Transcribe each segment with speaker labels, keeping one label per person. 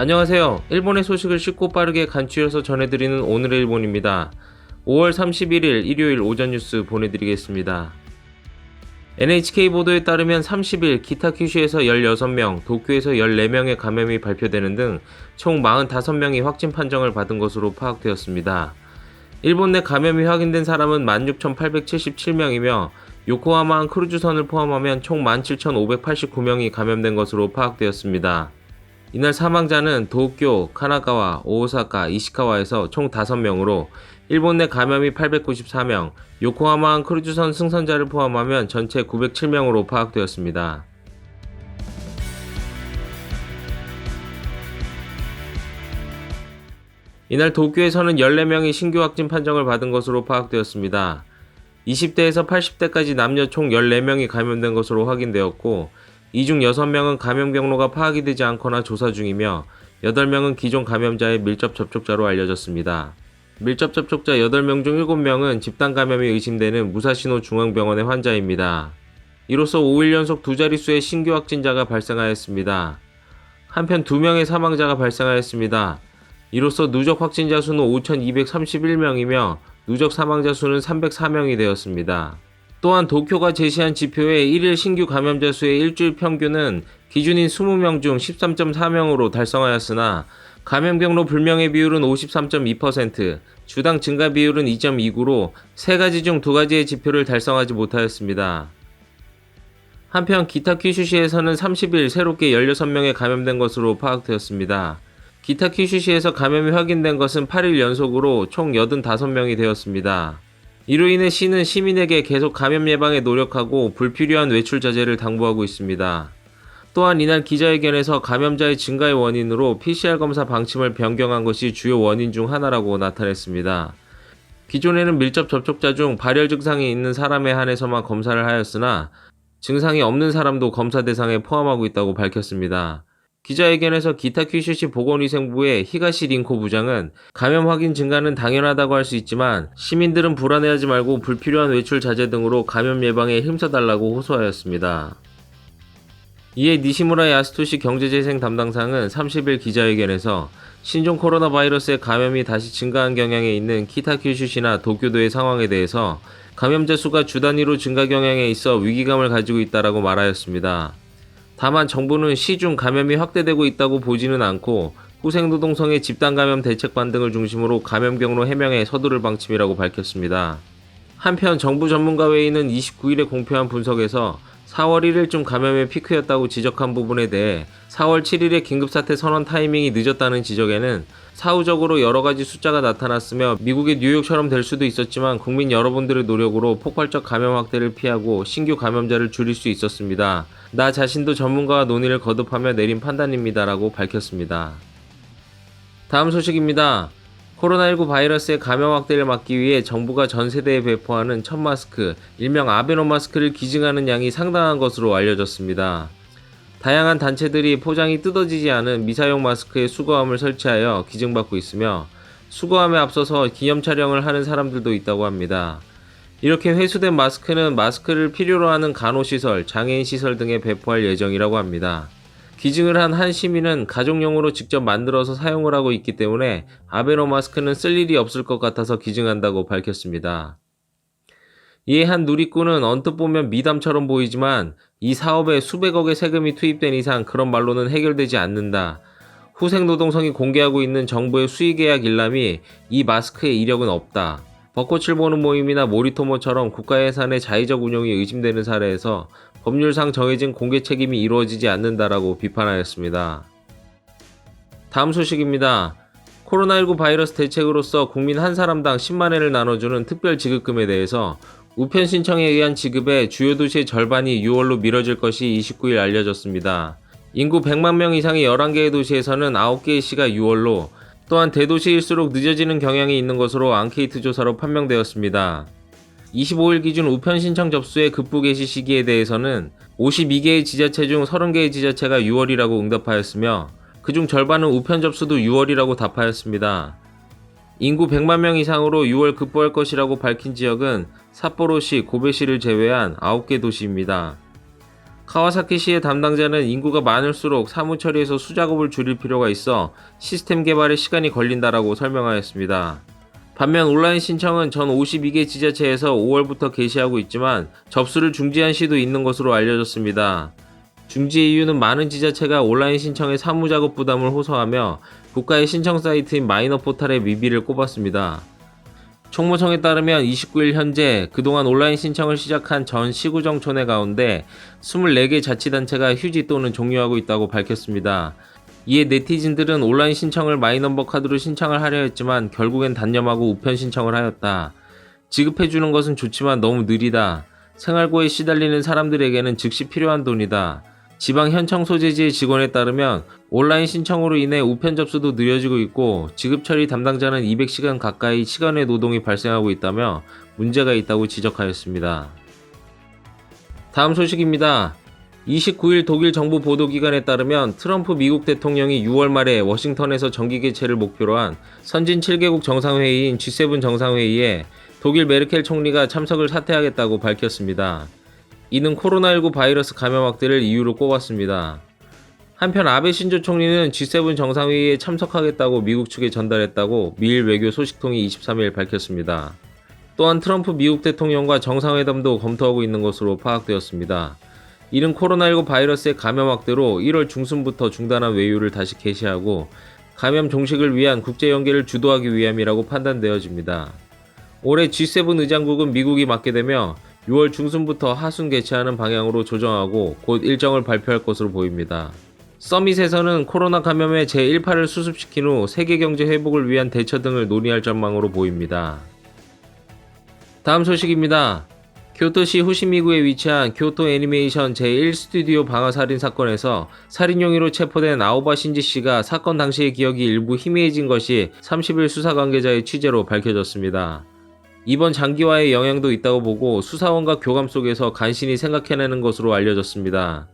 Speaker 1: 안녕하세요. 일본의 소식을 쉽고 빠르게 간추려서 전해드리는 오늘의 일본입니다. 5월 31일 일요일 오전 뉴스 보내드리겠습니다. NHK 보도에 따르면 30일 기타 큐슈에서 16명, 도쿄에서 14명의 감염이 발표되는 등 총 45명이 확진 판정을 받은 것으로 파악되었습니다. 일본 내 감염이 확인된 사람은 16,877명이며 요코하마항 크루즈선을 포함하면 총 17,589명이 감염된 것으로 파악되었습니다. 이날 사망자는 도쿄, 카나가와, 오사카, 이시카와에서 총 5명으로 일본 내 감염이 894명, 요코하마항 크루즈선 승선자를 포함하면 전체 907명으로 파악되었습니다. 이날 도쿄에서는 14명이 신규 확진 판정을 받은 것으로 파악되었습니다. 20대에서 80대까지 남녀 총 14명이 감염된 것으로 확인되었고, 이 중 6명은 감염 경로가 파악이 되지 않거나 조사 중이며 8명은 기존 감염자의 밀접 접촉자로 알려졌습니다. 밀접 접촉자 8명 중 7명은 집단 감염이 의심되는 무사시노 중앙병원의 환자입니다. 이로써 5일 연속 두 자릿수의 신규 확진자가 발생하였습니다. 한편 2명의 사망자가 발생하였습니다. 이로써 누적 확진자 수는 5,231명이며 누적 사망자 수는 304명이 되었습니다. 또한 도쿄가 제시한 지표의 1일 신규 감염자 수의 일주일 평균은 기준인 20명 중 13.4명으로 달성하였으나 감염 경로 불명의 비율은 53.2%, 주당 증가 비율은 2.29로 3가지 중 2가지의 지표를 달성하지 못하였습니다. 한편 기타 큐슈시에서는 30일 새롭게 16명에 감염된 것으로 파악되었습니다. 기타 큐슈시에서 감염이 확인된 것은 8일 연속으로 총 85명이 되었습니다. 이로 인해 시는 시민에게 계속 감염 예방에 노력하고 불필요한 외출 자제를 당부하고 있습니다. 또한 이날 기자회견에서 감염자의 증가의 원인으로 PCR 검사 방침을 변경한 것이 주요 원인 중 하나라고 나타냈습니다. 기존에는 밀접 접촉자 중 발열 증상이 있는 사람에 한해서만 검사를 하였으나 증상이 없는 사람도 검사 대상에 포함하고 있다고 밝혔습니다. 기자회견에서 기타 큐슈시 보건위생부의 히가시 린코 부장은 감염 확인 증가는 당연하다고 할 수 있지만 시민들은 불안해하지 말고 불필요한 외출 자제 등으로 감염 예방에 힘써달라고 호소하였습니다. 이에 니시무라 야스토시 경제재생 담당상은 30일 기자회견에서 신종 코로나 바이러스의 감염이 다시 증가한 경향에 있는 키타 큐슈시나 도쿄도의 상황에 대해서 감염자 수가 주 단위로 증가 경향에 있어 위기감을 가지고 있다라고 말하였습니다. 다만 정부는 시중 감염이 확대되고 있다고 보지는 않고 후생노동성의 집단감염 대책반 등을 중심으로 감염 경로 해명에 서두를 방침이라고 밝혔습니다. 한편 정부 전문가 회의는 29일에 공표한 분석에서 4월 1일쯤 감염의 피크였다고 지적한 부분에 대해 4월 7일에 긴급사태 선언 타이밍이 늦었다는 지적에는 사후적으로 여러가지 숫자가 나타났으며 미국의 뉴욕처럼 될 수도 있었지만 국민 여러분들의 노력으로 폭발적 감염 확대를 피하고 신규 감염자를 줄일 수 있었습니다. 나 자신도 전문가와 논의를 거듭하며 내린 판단입니다라고 밝혔습니다. 다음 소식입니다. 코로나19 바이러스의 감염 확대를 막기 위해 정부가 전 세대에 배포하는 첫 마스크, 일명 아베노 마스크를 기증하는 양이 상당한 것으로 알려졌습니다. 다양한 단체들이 포장이 뜯어지지 않은 미사용 마스크에 수거함을 설치하여 기증받고 있으며 수거함에 앞서서 기념 촬영을 하는 사람들도 있다고 합니다. 이렇게 회수된 마스크는 마스크를 필요로 하는 간호시설, 장애인시설 등에 배포할 예정이라고 합니다. 기증을 한 한 시민은 가족용으로 직접 만들어서 사용을 하고 있기 때문에 아베노 마스크는 쓸 일이 없을 것 같아서 기증한다고 밝혔습니다. 이에 한 누리꾼은 언뜻 보면 미담처럼 보이지만 이 사업에 수백억의 세금이 투입된 이상 그런 말로는 해결되지 않는다. 후생노동성이 공개하고 있는 정부의 수의계약 일람이 이 마스크의 이력은 없다. 벚꽃을 보는 모임이나 모리토모처럼 국가 예산의 자의적 운용이 의심되는 사례에서 법률상 정해진 공개 책임이 이루어지지 않는다라고 비판하였습니다. 다음 소식입니다. 코로나19 바이러스 대책으로서 국민 한 사람당 10만 엔을 나눠주는 특별 지급금에 대해서 우편 신청에 의한 지급의 주요 도시의 절반이 6월로 미뤄질 것이 29일 알려졌습니다. 인구 100만 명 이상의 11개의 도시에서는 9개의 시가 6월로, 또한 대도시일수록 늦어지는 경향이 있는 것으로 앙케이트 조사로 판명되었습니다. 25일 기준 우편 신청 접수의 급부 개시 시기에 대해서는 52개의 지자체 중 30개의 지자체가 6월이라고 응답하였으며 그중 절반은 우편 접수도 6월이라고 답하였습니다. 인구 100만 명 이상으로 6월 급부할 것이라고 밝힌 지역은 삿포로시, 고베시를 제외한 9개 도시입니다. 카와사키시의 담당자는 인구가 많을수록 사무 처리에서 수작업을 줄일 필요가 있어 시스템 개발에 시간이 걸린다라고 설명하였습니다. 반면 온라인 신청은 전 52개 지자체에서 5월부터 개시하고 있지만 접수를 중지한 시도 있는 것으로 알려졌습니다. 중지의 이유는 많은 지자체가 온라인 신청의 사무작업 부담을 호소하며 국가의 신청 사이트인 마이너 포탈의 미비를 꼽았습니다. 총무청에 따르면 29일 현재 그동안 온라인 신청을 시작한 전 시구정촌회 가운데 24개 자치단체가 휴지 또는 종료하고 있다고 밝혔습니다. 이에 네티즌들은 온라인 신청을 마이넘버 카드로 신청을 하려 했지만 결국엔 단념하고 우편 신청을 하였다. 지급해주는 것은 좋지만 너무 느리다. 생활고에 시달리는 사람들에게는 즉시 필요한 돈이다. 지방 현청 소재지의 직원에 따르면 온라인 신청으로 인해 우편 접수도 느려지고 있고 지급 처리 담당자는 200시간 가까이 시간의 노동이 발생하고 있다며 문제가 있다고 지적하였습니다. 다음 소식입니다. 29일 독일 정부 보도기관에 따르면 트럼프 미국 대통령이 6월 말에 워싱턴에서 정기 개최를 목표로 한 선진 7개국 정상회의인 G7 정상회의에 독일 메르켈 총리가 참석을 사퇴하겠다고 밝혔습니다. 이는 코로나19 바이러스 감염 확대를 이유로 꼽았습니다. 한편 아베 신조 총리는 G7 정상회의에 참석하겠다고 미국 측에 전달했다고 미일 외교 소식통이 23일 밝혔습니다. 또한 트럼프 미국 대통령과 정상회담도 검토하고 있는 것으로 파악되었습니다. 이는 코로나19 바이러스의 감염 확대로 1월 중순부터 중단한 외유를 다시 개시하고 감염 종식을 위한 국제 연계를 주도하기 위함이라고 판단되어집니다. 올해 G7 의장국은 미국이 맡게 되며 6월 중순부터 하순 개최하는 방향으로 조정하고 곧 일정을 발표할 것으로 보입니다. 서밋에서는 코로나 감염의 제1파를 수습시킨 후 세계 경제 회복을 위한 대처 등을 논의할 전망으로 보입니다. 다음 소식입니다. 교토시 후시미구에 위치한 교토 애니메이션 제1스튜디오 방화 살인 사건에서 살인 혐의로 체포된 아오바 신지 씨가 사건 당시의 기억이 일부 희미해진 것이 30일 수사 관계자의 취재로 밝혀졌습니다. 이번 장기화의 영향도 있다고 보고 수사원과 교감 속에서 간신히 생각해내는 것으로 알려졌습니다.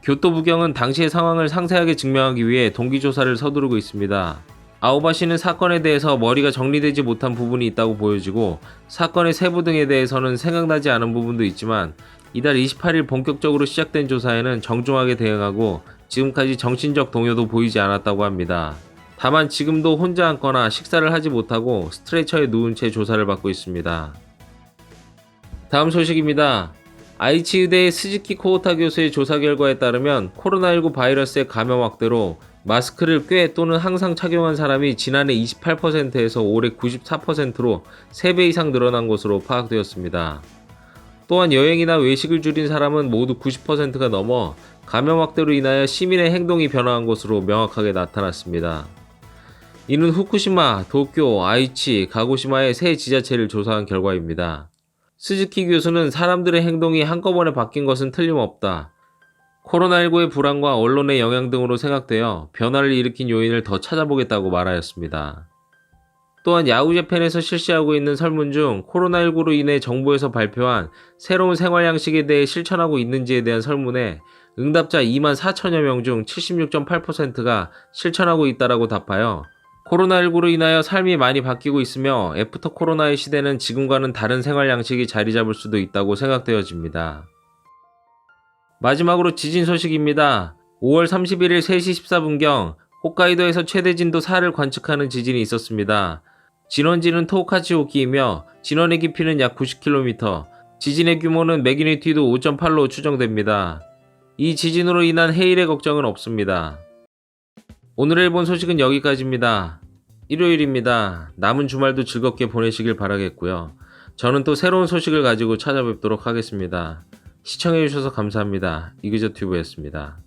Speaker 1: 교토부경은 당시의 상황을 상세하게 증명하기 위해 동기조사를 서두르고 있습니다. 아오바 씨는 사건에 대해서 머리가 정리되지 못한 부분이 있다고 보여지고 사건의 세부 등에 대해서는 생각나지 않은 부분도 있지만 이달 28일 본격적으로 시작된 조사에는 정중하게 대응하고 지금까지 정신적 동요도 보이지 않았다고 합니다. 다만 지금도 혼자 앉거나 식사를 하지 못하고 스트레처에 누운 채 조사를 받고 있습니다. 다음 소식입니다. 아이치의대의 스즈키 코우타 교수의 조사 결과에 따르면 코로나19 바이러스의 감염 확대로 마스크를 꽤 또는 항상 착용한 사람이 지난해 28%에서 올해 94%로 3배 이상 늘어난 것으로 파악되었습니다. 또한 여행이나 외식을 줄인 사람은 모두 90%가 넘어 감염 확대로 인하여 시민의 행동이 변화한 것으로 명확하게 나타났습니다. 이는 후쿠시마, 도쿄, 아이치, 가고시마의 세 지자체를 조사한 결과입니다. 스즈키 교수는 사람들의 행동이 한꺼번에 바뀐 것은 틀림없다. 코로나19의 불안과 언론의 영향 등으로 생각되어 변화를 일으킨 요인을 더 찾아보겠다고 말하였습니다. 또한 야후재팬에서 실시하고 있는 설문 중 코로나19로 인해 정부에서 발표한 새로운 생활 양식에 대해 실천하고 있는지에 대한 설문에 응답자 2만 4천여 명 중 76.8%가 실천하고 있다라고 답하여 코로나19로 인하여 삶이 많이 바뀌고 있으며 애프터 코로나의 시대는 지금과는 다른 생활 양식이 자리 잡을 수도 있다고 생각되어집니다. 마지막으로 지진 소식입니다. 5월 31일 3시 14분경 홋카이도에서 최대 진도 4를 관측하는 지진이 있었습니다. 진원지는 토호카치 오키이며 진원의 깊이는 약 90km, 지진의 규모는 매그니튜드 5.8로 추정됩니다. 이 지진으로 인한 해일의 걱정은 없습니다. 오늘의 본 소식은 여기까지입니다. 일요일입니다. 남은 주말도 즐겁게 보내시길 바라겠고요. 저는 또 새로운 소식을 가지고 찾아뵙도록 하겠습니다. 시청해주셔서 감사합니다. 이그저튜브였습니다.